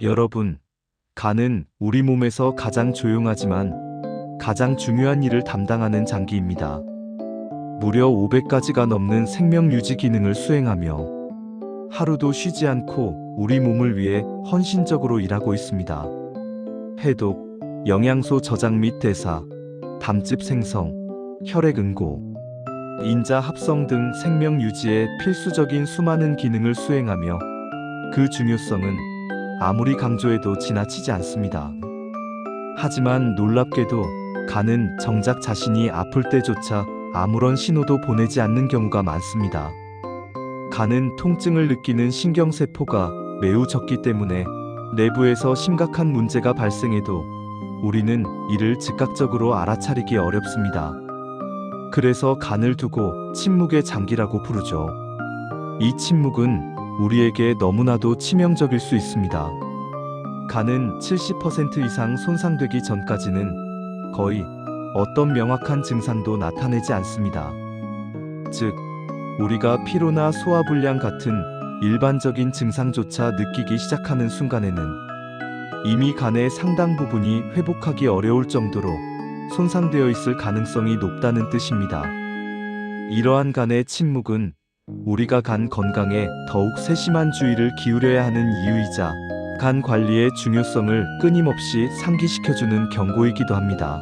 여러분, 간은 우리 몸에서 가장 조용하지만 가장 중요한 일을 담당하는 장기입니다. 무려 500가지가 넘는 생명 유지 기능을 수행하며 하루도 쉬지 않고 우리 몸을 위해 헌신적으로 일하고 있습니다. 해독, 영양소 저장 및 대사, 담즙 생성, 혈액 응고, 인자 합성 등 생명 유지에 필수적인 수많은 기능을 수행하며 그 중요성은 아무리 강조해도 지나치지 않습니다. 하지만 놀랍게도 간은 정작 자신이 아플 때조차 아무런 신호도 보내지 않는 경우가 많습니다. 간은 통증을 느끼는 신경세포가 매우 적기 때문에 내부에서 심각한 문제가 발생해도 우리는 이를 즉각적으로 알아차리기 어렵습니다. 그래서 간을 두고 침묵의 장기라고 부르죠. 이 침묵은 우리에게 너무나도 치명적일 수 있습니다. 간은 70% 이상 손상되기 전까지는 거의 어떤 명확한 증상도 나타내지 않습니다. 즉, 우리가 피로나 소화불량 같은 일반적인 증상조차 느끼기 시작하는 순간에는 이미 간의 상당 부분이 회복하기 어려울 정도로 손상되어 있을 가능성이 높다는 뜻입니다. 이러한 간의 침묵은 우리가 간 건강에 더욱 세심한 주의를 기울여야 하는 이유이자 간 관리의 중요성을 끊임없이 상기시켜주는 경고이기도 합니다.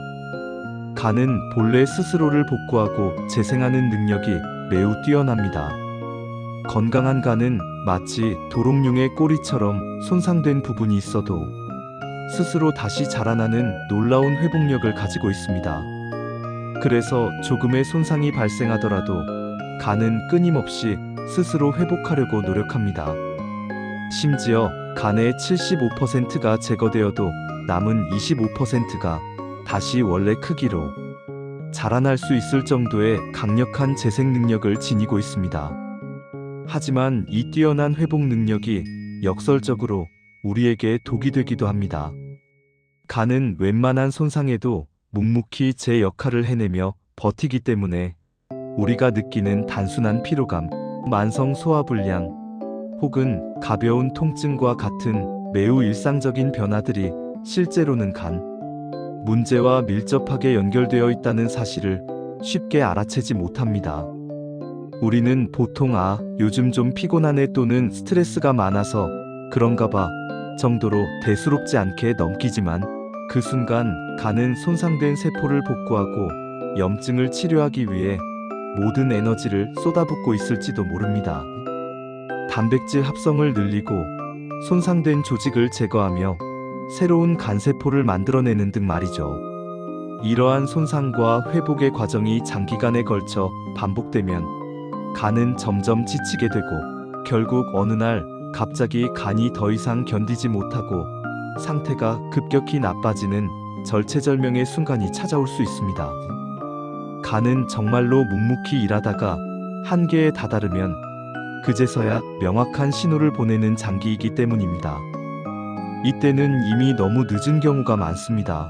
간은 본래 스스로를 복구하고 재생하는 능력이 매우 뛰어납니다. 건강한 간은 마치 도롱뇽의 꼬리처럼 손상된 부분이 있어도 스스로 다시 자라나는 놀라운 회복력을 가지고 있습니다. 그래서 조금의 손상이 발생하더라도 간은 끊임없이 스스로 회복하려고 노력합니다. 심지어 간의 75%가 제거되어도 남은 25%가 다시 원래 크기로 자라날 수 있을 정도의 강력한 재생 능력을 지니고 있습니다. 하지만 이 뛰어난 회복 능력이 역설적으로 우리에게 독이 되기도 합니다. 간은 웬만한 손상에도 묵묵히 제 역할을 해내며 버티기 때문에 우리가 느끼는 단순한 피로감, 만성 소화불량, 혹은 가벼운 통증과 같은 매우 일상적인 변화들이 실제로는 간 문제와 밀접하게 연결되어 있다는 사실을 쉽게 알아채지 못합니다. 우리는 보통 요즘 좀 피곤하네 또는 스트레스가 많아서 그런가 봐 정도로 대수롭지 않게 넘기지만 그 순간 간은 손상된 세포를 복구하고 염증을 치료하기 위해 모든 에너지를 쏟아붓고 있을지도 모릅니다. 단백질 합성을 늘리고 손상된 조직을 제거하며 새로운 간세포를 만들어내는 등 말이죠. 이러한 손상과 회복의 과정이 장기간에 걸쳐 반복되면 간은 점점 지치게 되고 결국 어느 날 갑자기 간이 더 이상 견디지 못하고 상태가 급격히 나빠지는 절체절명의 순간이 찾아올 수 있습니다. 간은 정말로 묵묵히 일하다가 한계에 다다르면 그제서야 명확한 신호를 보내는 장기이기 때문입니다. 이때는 이미 너무 늦은 경우가 많습니다.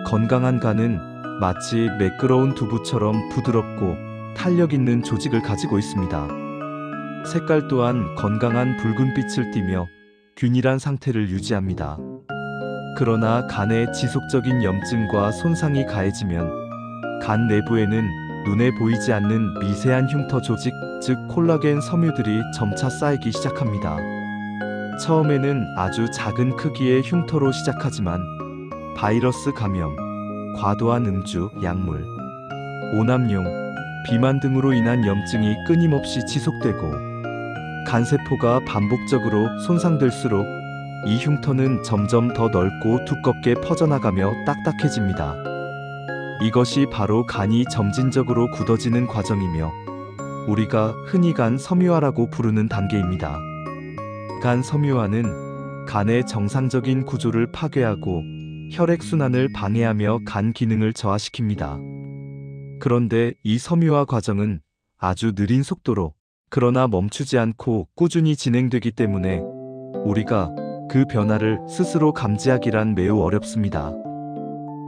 건강한 간은 마치 매끄러운 두부처럼 부드럽고 탄력 있는 조직을 가지고 있습니다. 색깔 또한 건강한 붉은빛을 띠며 균일한 상태를 유지합니다. 그러나 간에 지속적인 염증과 손상이 가해지면 간 내부에는 눈에 보이지 않는 미세한 흉터 조직, 즉 콜라겐 섬유들이 점차 쌓이기 시작합니다. 처음에는 아주 작은 크기의 흉터로 시작하지만 바이러스 감염, 과도한 음주, 약물, 오남용, 비만 등으로 인한 염증이 끊임없이 지속되고 간세포가 반복적으로 손상될수록 이 흉터는 점점 더 넓고 두껍게 퍼져나가며 딱딱해집니다. 이것이 바로 간이 점진적으로 굳어지는 과정이며 우리가 흔히 간 섬유화라고 부르는 단계입니다. 간 섬유화는 간의 정상적인 구조를 파괴하고 혈액순환을 방해하며 간 기능을 저하시킵니다. 그런데 이 섬유화 과정은 아주 느린 속도로 그러나 멈추지 않고 꾸준히 진행되기 때문에 우리가 그 변화를 스스로 감지하기란 매우 어렵습니다.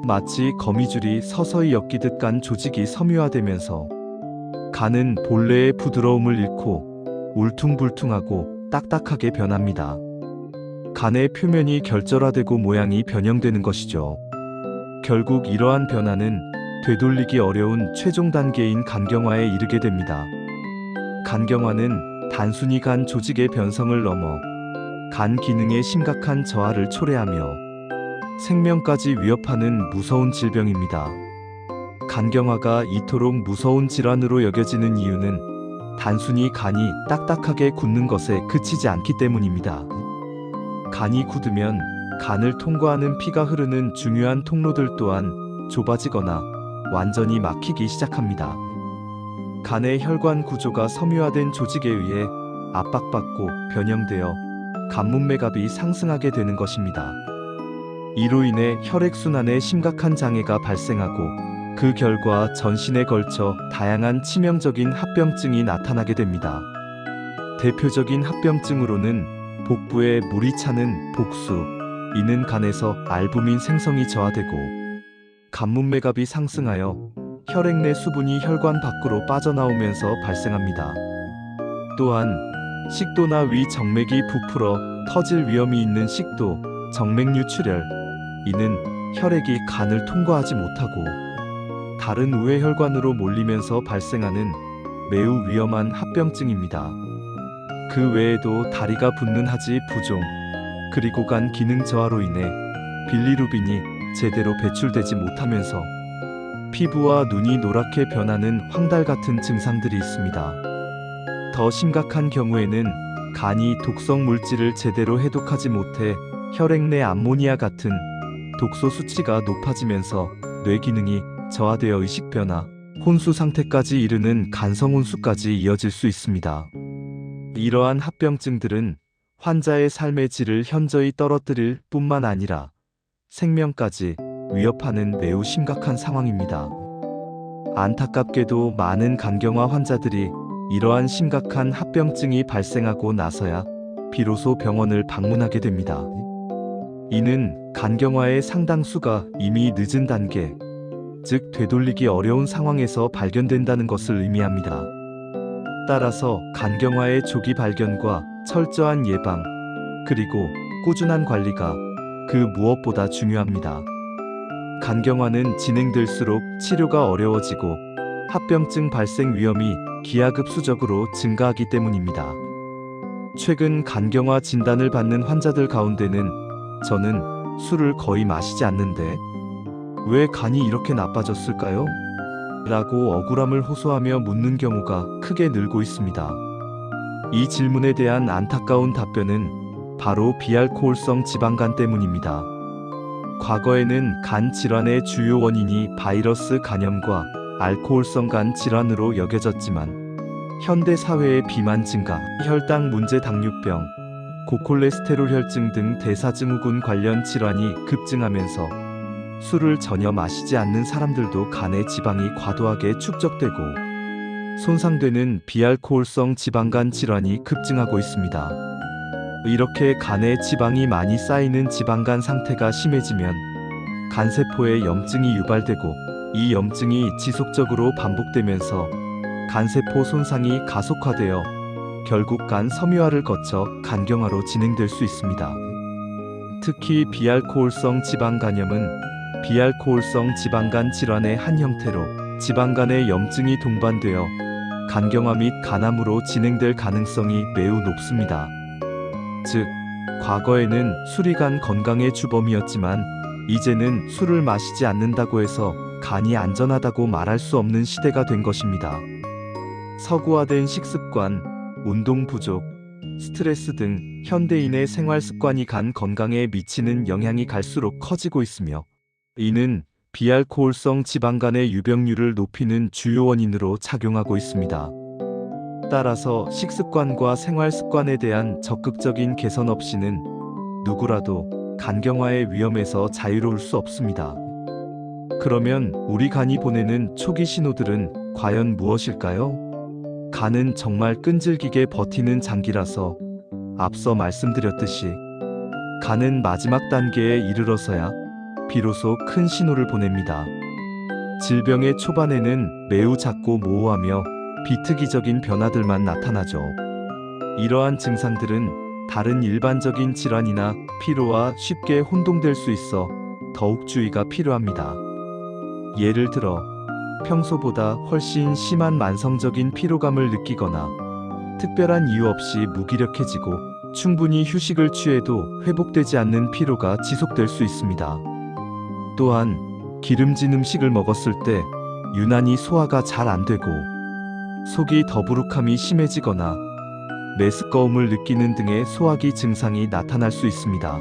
마치 거미줄이 서서히 엮이듯 간 조직이 섬유화되면서 간은 본래의 부드러움을 잃고 울퉁불퉁하고 딱딱하게 변합니다. 간의 표면이 결절화되고 모양이 변형되는 것이죠. 결국 이러한 변화는 되돌리기 어려운 최종 단계인 간경화에 이르게 됩니다. 간경화는 단순히 간 조직의 변성을 넘어 간 기능의 심각한 저하를 초래하며 생명까지 위협하는 무서운 질병입니다. 간경화가 이토록 무서운 질환으로 여겨지는 이유는 단순히 간이 딱딱하게 굳는 것에 그치지 않기 때문입니다. 간이 굳으면 간을 통과하는 피가 흐르는 중요한 통로들 또한 좁아지거나 완전히 막히기 시작합니다. 간의 혈관 구조가 섬유화된 조직에 의해 압박받고 변형되어 간문맥압이 상승하게 되는 것입니다. 이로 인해 혈액순환에 심각한 장애가 발생하고 그 결과 전신에 걸쳐 다양한 치명적인 합병증이 나타나게 됩니다. 대표적인 합병증으로는 복부에 물이 차는 복수, 이는 간에서 알부민 생성이 저하되고 간문맥압이 상승하여 혈액 내 수분이 혈관 밖으로 빠져나오면서 발생합니다. 또한 식도나 위 정맥이 부풀어 터질 위험이 있는 식도, 정맥류 출혈, 이는 혈액이 간을 통과하지 못하고 다른 우회 혈관으로 몰리면서 발생하는 매우 위험한 합병증입니다. 그 외에도 다리가 붓는 하지 부종, 그리고 간 기능 저하로 인해 빌리루빈이 제대로 배출되지 못하면서 피부와 눈이 노랗게 변하는 황달 같은 증상들이 있습니다. 더 심각한 경우에는 간이 독성 물질을 제대로 해독하지 못해 혈액 내 암모니아 같은 독소 수치가 높아지면서 뇌 기능이 저하되어 의식 변화, 혼수 상태까지 이르는 간성혼수까지 이어질 수 있습니다. 이러한 합병증들은 환자의 삶의 질을 현저히 떨어뜨릴 뿐만 아니라 생명까지 위협하는 매우 심각한 상황입니다. 안타깝게도 많은 간경화 환자들이 이러한 심각한 합병증이 발생하고 나서야 비로소 병원을 방문하게 됩니다. 이는 간경화의 상당수가 이미 늦은 단계, 즉 되돌리기 어려운 상황에서 발견된다는 것을 의미합니다. 따라서 간경화의 조기 발견과 철저한 예방, 그리고 꾸준한 관리가 그 무엇보다 중요합니다. 간경화는 진행될수록 치료가 어려워지고 합병증 발생 위험이 기하급수적으로 증가하기 때문입니다. 최근 간경화 진단을 받는 환자들 가운데는 저는 술을 거의 마시지 않는데 왜 간이 이렇게 나빠졌을까요? 라고 억울함을 호소하며 묻는 경우가 크게 늘고 있습니다. 이 질문에 대한 안타까운 답변은 바로 비알코올성 지방간 때문입니다. 과거에는 간 질환의 주요 원인이 바이러스 감염과 알코올성 간 질환으로 여겨졌지만 현대 사회의 비만 증가, 혈당 문제, 당뇨병, 고콜레스테롤 혈증 등 대사증후군 관련 질환이 급증하면서 술을 전혀 마시지 않는 사람들도 간의 지방이 과도하게 축적되고 손상되는 비알코올성 지방간 질환이 급증하고 있습니다. 이렇게 간에 지방이 많이 쌓이는 지방간 상태가 심해지면 간세포에 염증이 유발되고 이 염증이 지속적으로 반복되면서 간세포 손상이 가속화되어 결국 간 섬유화를 거쳐 간경화로 진행될 수 있습니다. 특히 비알코올성 지방간염은 비알코올성 지방간 질환의 한 형태로 지방간에 염증이 동반되어 간경화 및 간암으로 진행될 가능성이 매우 높습니다. 즉, 과거에는 술이 간 건강의 주범이었지만 이제는 술을 마시지 않는다고 해서 간이 안전하다고 말할 수 없는 시대가 된 것입니다. 서구화된 식습관, 운동 부족, 스트레스 등 현대인의 생활 습관이 간 건강에 미치는 영향이 갈수록 커지고 있으며 이는 비알코올성 지방간의 유병률을 높이는 주요 원인으로 작용하고 있습니다. 따라서 식습관과 생활 습관에 대한 적극적인 개선 없이는 누구라도 간경화의 위험에서 자유로울 수 없습니다. 그러면 우리 간이 보내는 초기 신호들은 과연 무엇일까요? 간은 정말 끈질기게 버티는 장기라서 앞서 말씀드렸듯이 간은 마지막 단계에 이르러서야 비로소 큰 신호를 보냅니다. 질병의 초반에는 매우 작고 모호하며 비특이적인 변화들만 나타나죠. 이러한 증상들은 다른 일반적인 질환이나 피로와 쉽게 혼동될 수 있어 더욱 주의가 필요합니다. 예를 들어 평소보다 훨씬 심한 만성적인 피로감을 느끼거나 특별한 이유 없이 무기력해지고 충분히 휴식을 취해도 회복되지 않는 피로가 지속될 수 있습니다. 또한 기름진 음식을 먹었을 때 유난히 소화가 잘 안 되고 속이 더부룩함이 심해지거나 메스꺼움을 느끼는 등의 소화기 증상이 나타날 수 있습니다.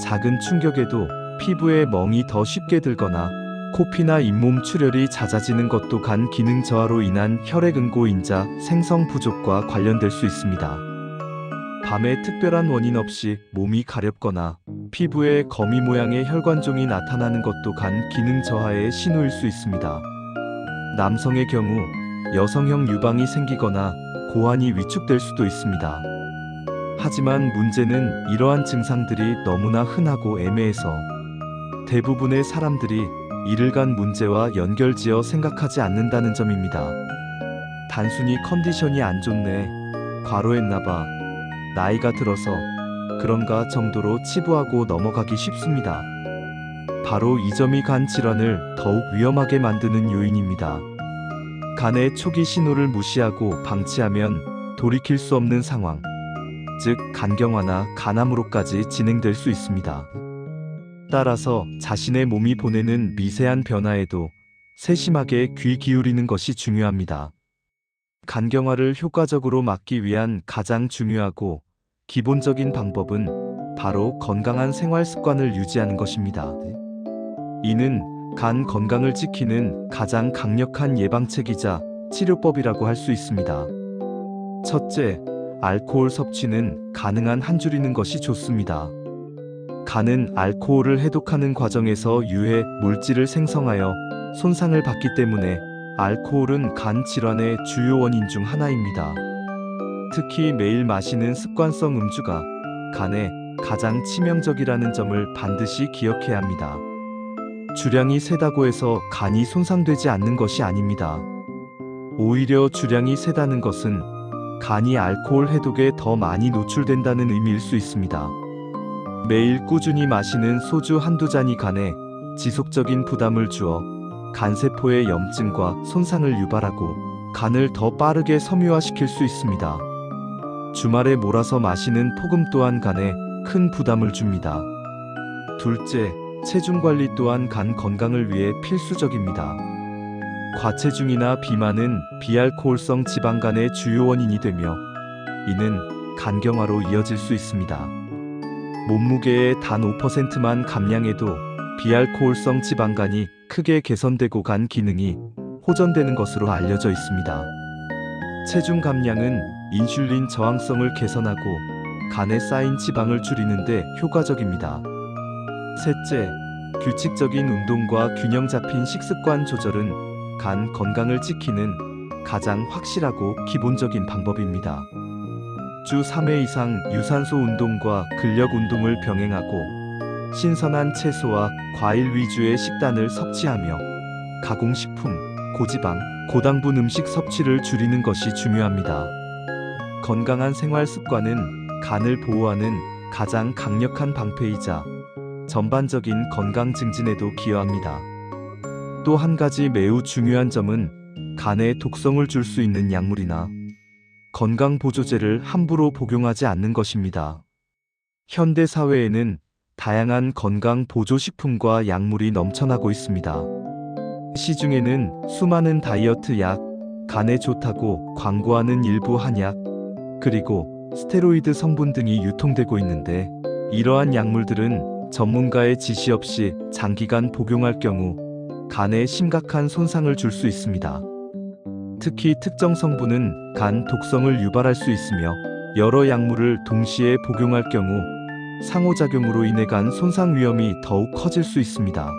작은 충격에도 피부에 멍이 더 쉽게 들거나 코피나 잇몸 출혈이 잦아지는 것도 간 기능 저하로 인한 혈액응고인자 생성 부족과 관련될 수 있습니다. 밤에 특별한 원인 없이 몸이 가렵거나 피부에 거미 모양의 혈관종이 나타나는 것도 간 기능 저하의 신호일 수 있습니다. 남성의 경우 여성형 유방이 생기거나 고환이 위축될 수도 있습니다. 하지만 문제는 이러한 증상들이 너무나 흔하고 애매해서 대부분의 사람들이 이를 간 문제와 연결지어 생각하지 않는다는 점입니다. 단순히 컨디션이 안 좋네, 과로했나봐, 나이가 들어서 그런가 정도로 치부하고 넘어가기 쉽습니다. 바로 이 점이 간 질환을 더욱 위험하게 만드는 요인입니다. 간의 초기 신호를 무시하고 방치하면 돌이킬 수 없는 상황, 즉 간경화나 간암으로까지 진행될 수 있습니다. 따라서 자신의 몸이 보내는 미세한 변화에도 세심하게 귀 기울이는 것이 중요합니다. 간경화를 효과적으로 막기 위한 가장 중요하고 기본적인 방법은 바로 건강한 생활 습관을 유지하는 것입니다. 이는 간 건강을 지키는 가장 강력한 예방책이자 치료법이라고 할 수 있습니다. 첫째, 알코올 섭취는 가능한 한 줄이는 것이 좋습니다. 간은 알코올을 해독하는 과정에서 유해 물질을 생성하여 손상을 받기 때문에 알코올은 간 질환의 주요 원인 중 하나입니다. 특히 매일 마시는 습관성 음주가 간에 가장 치명적이라는 점을 반드시 기억해야 합니다. 주량이 세다고 해서 간이 손상되지 않는 것이 아닙니다. 오히려 주량이 세다는 것은 간이 알코올 해독에 더 많이 노출된다는 의미일 수 있습니다. 매일 꾸준히 마시는 소주 한두 잔이 간에 지속적인 부담을 주어 간세포의 염증과 손상을 유발하고 간을 더 빠르게 섬유화시킬 수 있습니다. 주말에 몰아서 마시는 폭음 또한 간에 큰 부담을 줍니다. 둘째, 체중 관리 또한 간 건강을 위해 필수적입니다. 과체중이나 비만은 비알코올성 지방간의 주요 원인이 되며 이는 간경화로 이어질 수 있습니다. 몸무게의 단 5%만 감량해도 비알코올성 지방간이 크게 개선되고 간 기능이 호전되는 것으로 알려져 있습니다. 체중 감량은 인슐린 저항성을 개선하고 간에 쌓인 지방을 줄이는 데 효과적입니다. 셋째, 규칙적인 운동과 균형 잡힌 식습관 조절은 간 건강을 지키는 가장 확실하고 기본적인 방법입니다. 주 3회 이상 유산소 운동과 근력 운동을 병행하고 신선한 채소와 과일 위주의 식단을 섭취하며 가공식품, 고지방, 고당분 음식 섭취를 줄이는 것이 중요합니다. 건강한 생활 습관은 간을 보호하는 가장 강력한 방패이자 전반적인 건강 증진에도 기여합니다. 또 한 가지 매우 중요한 점은 간에 독성을 줄 수 있는 약물이나 건강보조제를 함부로 복용하지 않는 것입니다. 현대 사회에는 다양한 건강보조식품과 약물이 넘쳐나고 있습니다. 시중에는 수많은 다이어트 약, 간에 좋다고 광고하는 일부 한약, 그리고 스테로이드 성분 등이 유통되고 있는데 이러한 약물들은 전문가의 지시 없이 장기간 복용할 경우 간에 심각한 손상을 줄 수 있습니다. 특히 특정 성분은 간 독성을 유발할 수 있으며 여러 약물을 동시에 복용할 경우 상호작용으로 인해 간 손상 위험이 더욱 커질 수 있습니다.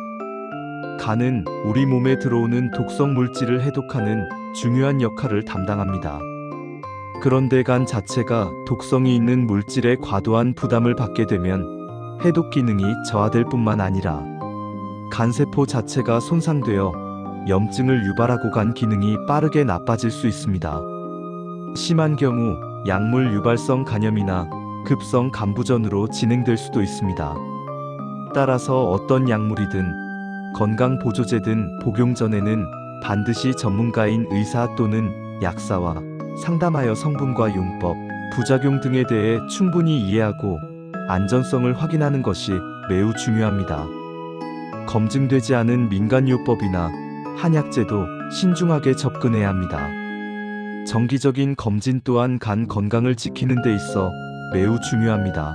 간은 우리 몸에 들어오는 독성 물질을 해독하는 중요한 역할을 담당합니다. 그런데 간 자체가 독성이 있는 물질에 과도한 부담을 받게 되면 해독 기능이 저하될 뿐만 아니라 간세포 자체가 손상되어 염증을 유발하고 간 기능이 빠르게 나빠질 수 있습니다. 심한 경우 약물 유발성 간염이나 급성 간부전으로 진행될 수도 있습니다. 따라서 어떤 약물이든 건강보조제든 복용 전에는 반드시 전문가인 의사 또는 약사와 상담하여 성분과 용법, 부작용 등에 대해 충분히 이해하고 안전성을 확인하는 것이 매우 중요합니다. 검증되지 않은 민간요법이나 한약재도 신중하게 접근해야 합니다. 정기적인 검진 또한 간 건강을 지키는 데 있어 매우 중요합니다.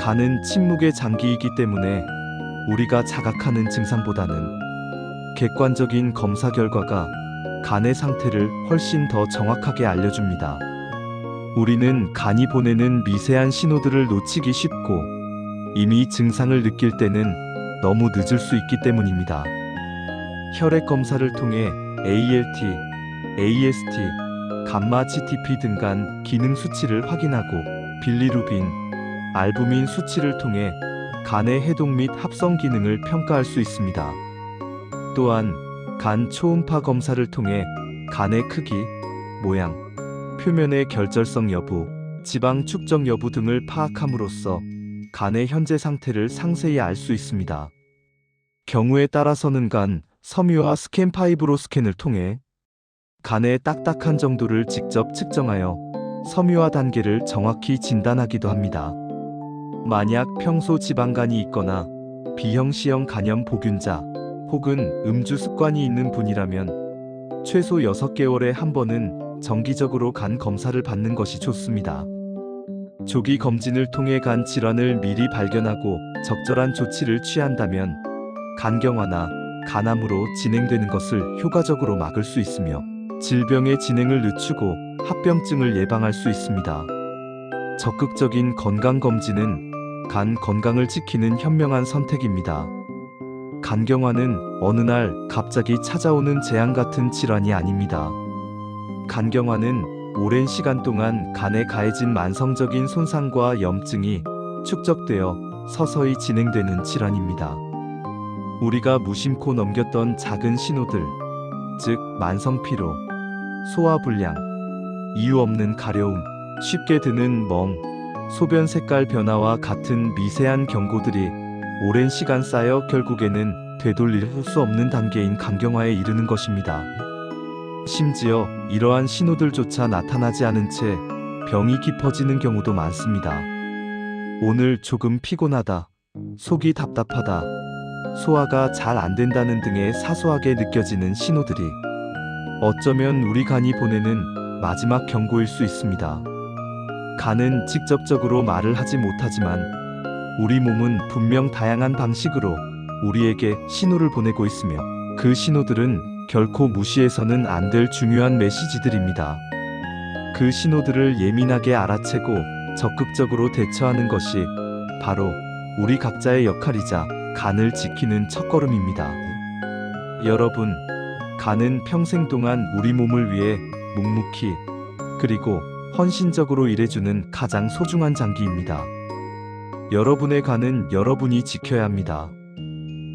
간은 침묵의 장기이기 때문에 우리가 자각하는 증상보다는 객관적인 검사 결과가 간의 상태를 훨씬 더 정확하게 알려줍니다. 우리는 간이 보내는 미세한 신호들을 놓치기 쉽고 이미 증상을 느낄 때는 너무 늦을 수 있기 때문입니다. 혈액 검사를 통해 ALT, AST, 감마 GTP 등 간 기능 수치를 확인하고 빌리루빈, 알부민 수치를 통해 간의 해독 및 합성 기능을 평가할 수 있습니다. 또한 간 초음파 검사를 통해 간의 크기, 모양, 표면의 결절성 여부, 지방 축적 여부 등을 파악함으로써 간의 현재 상태를 상세히 알 수 있습니다. 경우에 따라서는 간 섬유화 스캔 파이브로 스캔을 통해 간의 딱딱한 정도를 직접 측정하여 섬유화 단계를 정확히 진단하기도 합니다. 만약 평소 지방간이 있거나 비형시형 간염 보균자 혹은 음주 습관이 있는 분이라면 최소 6개월에 한 번은 정기적으로 간 검사를 받는 것이 좋습니다. 조기 검진을 통해 간 질환을 미리 발견하고 적절한 조치를 취한다면 간경화나 간암으로 진행되는 것을 효과적으로 막을 수 있으며 질병의 진행을 늦추고 합병증을 예방할 수 있습니다. 적극적인 건강검진은 간 건강을 지키는 현명한 선택입니다. 간경화는 어느 날 갑자기 찾아오는 재앙 같은 질환이 아닙니다. 간경화는 오랜 시간 동안 간에 가해진 만성적인 손상과 염증이 축적되어 서서히 진행되는 질환입니다. 우리가 무심코 넘겼던 작은 신호들, 즉 만성 피로, 소화불량, 이유 없는 가려움, 쉽게 드는 멍, 소변 색깔 변화와 같은 미세한 경고들이 오랜 시간 쌓여 결국에는 되돌릴 수 없는 단계인 간경화에 이르는 것입니다. 심지어 이러한 신호들조차 나타나지 않은 채 병이 깊어지는 경우도 많습니다. 오늘 조금 피곤하다, 속이 답답하다, 소화가 잘 안 된다는 등의 사소하게 느껴지는 신호들이 어쩌면 우리 간이 보내는 마지막 경고일 수 있습니다. 간은 직접적으로 말을 하지 못하지만 우리 몸은 분명 다양한 방식으로 우리에게 신호를 보내고 있으며 그 신호들은 결코 무시해서는 안 될 중요한 메시지들입니다. 그 신호들을 예민하게 알아채고 적극적으로 대처하는 것이 바로 우리 각자의 역할이자 간을 지키는 첫걸음입니다. 여러분, 간은 평생 동안 우리 몸을 위해 묵묵히 그리고 헌신적으로 일해주는 가장 소중한 장기입니다. 여러분의 간은 여러분이 지켜야 합니다.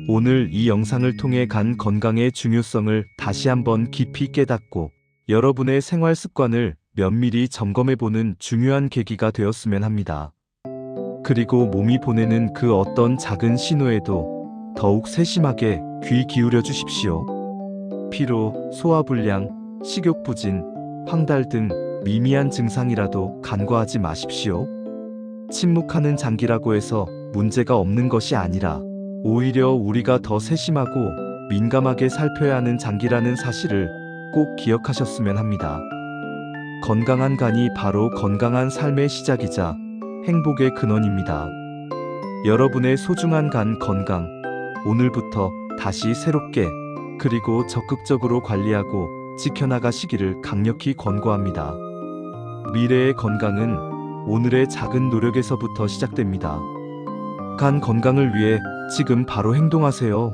오늘 이 영상을 통해 간 건강의 중요성을 다시 한번 깊이 깨닫고 여러분의 생활 습관을 면밀히 점검해보는 중요한 계기가 되었으면 합니다. 그리고 몸이 보내는 그 어떤 작은 신호에도 더욱 세심하게 귀 기울여 주십시오. 피로, 소화불량, 식욕부진, 황달 등 미미한 증상이라도 간과하지 마십시오. 침묵하는 장기라고 해서 문제가 없는 것이 아니라 오히려 우리가 더 세심하고 민감하게 살펴야 하는 장기라는 사실을 꼭 기억하셨으면 합니다. 건강한 간이 바로 건강한 삶의 시작이자 행복의 근원입니다. 여러분의 소중한 간 건강, 오늘부터 다시 새롭게 그리고 적극적으로 관리하고 지켜나가시기를 강력히 권고합니다. 미래의 건강은 오늘의 작은 노력에서부터 시작됩니다. 간 건강을 위해 지금 바로 행동하세요.